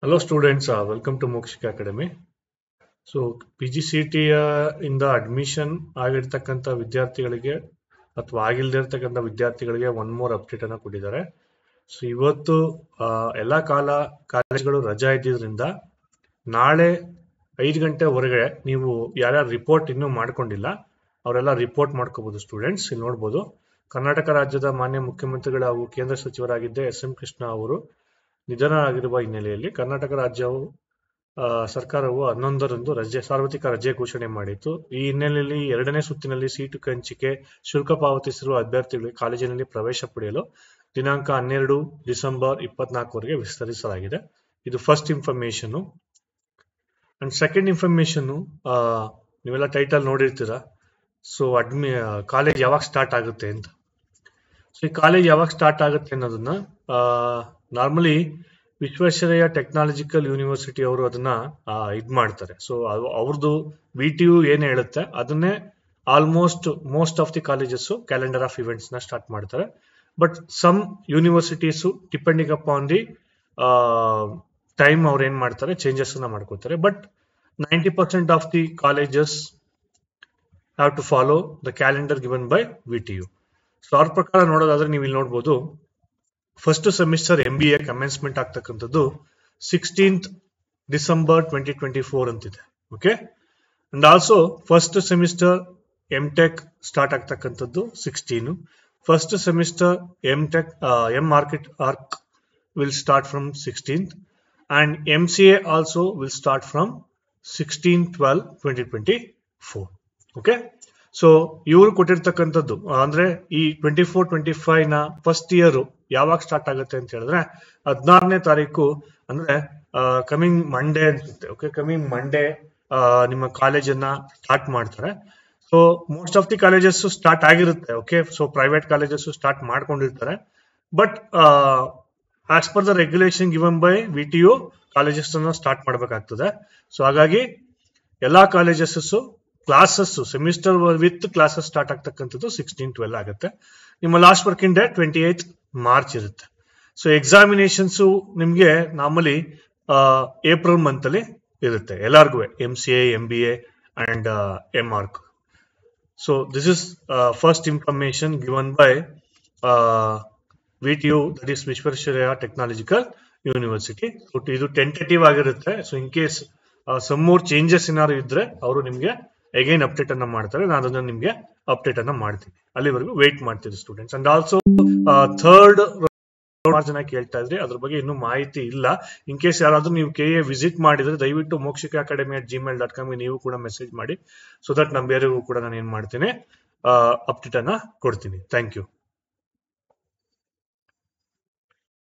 Hello students, welcome to Mokshika Academy. So PGCET ಇಂದ admission ಆಗಿರ್ತಕ್ಕಂಥ ವಿದ್ಯಾರ್ಥಿಗಳಿಗೆ ಅಥವಾ ಆಗಿಲ್ಲದೆ ಇರತಕ್ಕಂಥ ವಿದ್ಯಾರ್ಥಿಗಳಿಗೆ ಒನ್ ಮೋರ್ ಅಪ್ಡೇಟ್ ಅನ್ನು ಕೊಟ್ಟಿದ್ದಾರೆ. ಸೊ ಇವತ್ತು ಎಲ್ಲ ಕಾಲೇಜ್ಗಳು ರಜಾ ಇದ್ದಿದ್ರಿಂದ ನಾಳೆ 5 ಗಂಟೆವರೆಗೆ ನೀವು ಯಾರ್ಯಾರು ರಿಪೋರ್ಟ್ ಇನ್ನೂ ಮಾಡ್ಕೊಂಡಿಲ್ಲ ಅವರೆಲ್ಲ ರಿಪೋರ್ಟ್ ಮಾಡ್ಕೋಬಹುದು ಸ್ಟೂಡೆಂಟ್ಸ್. ಇಲ್ಲಿ ನೋಡ್ಬೋದು ಕರ್ನಾಟಕ ರಾಜ್ಯದ ಮಾನ್ಯ ಮುಖ್ಯಮಂತ್ರಿಗಳು ಹಾಗೂ ಕೇಂದ್ರ ಸಚಿವರಾಗಿದ್ದ ಎಸ್.ಎಂ. ಕೃಷ್ಣ ಅವರು ನಿಧನರಾಗಿರುವ ಹಿನ್ನೆಲೆಯಲ್ಲಿ ಕರ್ನಾಟಕ ರಾಜ್ಯವು ಸರ್ಕಾರವು 11ರಂದು ಸಾರ್ವತ್ರಿಕ ರಜೆ ಘೋಷಣೆ ಮಾಡಿತ್ತು. ಈ ಹಿನ್ನೆಲೆಯಲ್ಲಿ 2ನೇ ಸುತ್ತಿನಲ್ಲಿ ಸೀಟು ಹಂಚಿಕೆ ಶುಲ್ಕ ಪಾವತಿಸಿರುವ ಅಭ್ಯರ್ಥಿಗಳಿಗೆ ಕಾಲೇಜಿನಲ್ಲಿ ಪ್ರವೇಶ ಪಡೆಯಲು ದಿನಾಂಕ 12 ಡಿಸೆಂಬರ್ 24ವರೆಗೆ ವಿಸ್ತರಿಸಲಾಗಿದೆ. ಇದು first information. And second information, ನೀವೆಲ್ಲ ಟೈಟಲ್ ನೋಡಿರ್ತೀರಾ. ಸೊ ಕಾಲೇಜ್ ಯಾವಾಗ ಸ್ಟಾರ್ಟ್ ಆಗುತ್ತೆ ಅಂತ. ಸೊ ಈ ಕಾಲೇಜ್ ಯಾವಾಗ ಸ್ಟಾರ್ಟ್ ಆಗುತ್ತೆ ಅನ್ನೋದನ್ನ ನಾರ್ಮಲಿ ವಿಶ್ವೇಶ್ವರಯ್ಯ ಟೆಕ್ನಾಲಜಿಕಲ್ ಯೂನಿವರ್ಸಿಟಿ ಅವರು ಅದನ್ನ ಮಾಡ್ತಾರೆ. ಸೊ ಅವ್ರದ್ದು VTU ಏನ್ ಹೇಳುತ್ತೆ ಅದನ್ನೇ almost most of the colleges calendar of events ನ ಸ್ಟಾರ್ಟ್ ಮಾಡ್ತಾರೆ. But some universities depending upon the time ಅವ್ರು ಏನ್ ಮಾಡ್ತಾರೆ ಚೇಂಜಸ್ ಅನ್ನ ಮಾಡ್ಕೋತಾರೆ. But 90% of the colleges have to follow the calendar given by VTU. So ಅವ್ರ ಪ್ರಕಾರ ನೋಡೋದಾದ್ರೆ ನೀವು ಇಲ್ಲಿ ನೋಡ್ಬೋದು, ಫಸ್ಟ್ ಸೆಮಿಸ್ಟರ್ MBA ಕಮೆನ್ಸ್ಮೆಂಟ್ ಆಗ್ತಕ್ಕಂಥದ್ದು 16th ಡಿಸೆಂಬರ್ 2024 ಅಂತಿದೆ. Okay. And also first semester MTech start ಆಗ್ತಕ್ಕಂಥದ್ದು 16. First semester M.Arch will start from 16th and MCA also will start from 16/12/2024. Okay. So ಇವರು ಕೊಟ್ಟಿರ್ತಕ್ಕಂಥದ್ದು ಅಂದ್ರೆ ಈ 24-25 ನ ಫಸ್ಟ್ ಇಯರ್ ಯಾವಾಗ ಸ್ಟಾರ್ಟ್ ಆಗುತ್ತೆ ಅಂತ ಹೇಳಿದ್ರೆ 16ನೇ ತಾರೀಕು ಅಂದ್ರೆ ಕಮಿಂಗ್ ಮಂಡೇ ಅನ್ಸುತ್ತೆ. ಓಕೆ, ಕಮಿಂಗ್ ಮಂಡೇ ನಿಮ್ಮ ಕಾಲೇಜನ್ನ ಸ್ಟಾರ್ಟ್ ಮಾಡ್ತಾರೆ. So most of the colleges start ಆಗಿರುತ್ತೆ. Okay, so private colleges start ಮಾಡ್ಕೊಂಡಿರ್ತಾರೆ. But as per the regulation given by VTU colleges ಅನ್ನ ಸ್ಟಾರ್ಟ್ ಮಾಡ್ಬೇಕಾಗ್ತದೆ. ಸೊ ಹಾಗಾಗಿ ಎಲ್ಲಾ colleges classes semester with classes start ಆಗ್ತಕ್ಕಂಥದ್ದು 16-12 ಆಗುತ್ತೆ. ನಿಮ್ಮ last working day 28th March ಇರುತ್ತೆ. ಸೊ ಎಕ್ಸಾಮಿನೇಷನ್ಸ್ ನಿಮ್ಗೆ ನಾರ್ಮಲಿ ಏಪ್ರಿಲ್ ಮಂತ್ ಅಲ್ಲಿ ಇರುತ್ತೆ ಎಲ್ಲಾರ್ಗು, MCA, MBA and M.Arch. So this is first information given by VTU, that is Visvesvaraya technological university. ಇದು tentative ಆಗಿರುತ್ತೆ. So in case some more changes ಏನಾದ್ರು ಇದ್ರೆ ಅವರು ನಿಮ್ಗೆ ಅಗೈನ್ ಅಪ್ಡೇಟ್ ಅನ್ನ ಮಾಡ್ತಾರೆ. ನಾನು ಅದನ್ನ ನಿಮ್ಗೆ ಅಪ್ಡೇಟ್ ಅನ್ನ ಮಾಡ್ತೀನಿ. ಅಲ್ಲಿವರೆಗೂ ವೇಟ್ ಮಾಡ್ತೀವಿ ಸ್ಟೂಡೆಂಟ್ಸ್. ಅಂಡ್ ಆಲ್ಸೋ ಥರ್ಡ್ ಜನ ಕೇಳ್ತಾ ಇದ್ರಿ, ಅದ್ರ ಬಗ್ಗೆ ಇನ್ನೂ ಮಾಹಿತಿ ಇಲ್ಲ. ಇನ್ ಕೇಸ್ ಯಾರಾದ್ರೂ ನೀವು KA ವಿಸಿಟ್ ಮಾಡಿದ್ರೆ ದಯವಿಟ್ಟು mokshicaacademy@gmail.com ನೀವು ಕೂಡ ಮೆಸೇಜ್ ಮಾಡಿ. ಸೊ ದಟ್ ನಮ್ಮ ಬೇರೆಗೂ ಕೂಡ ನಾನು ಏನ್ ಮಾಡ್ತೀನಿ ಅಪ್ಡೇಟ್ ಅನ್ನ ಕೊಡ್ತೀನಿ. Thank you.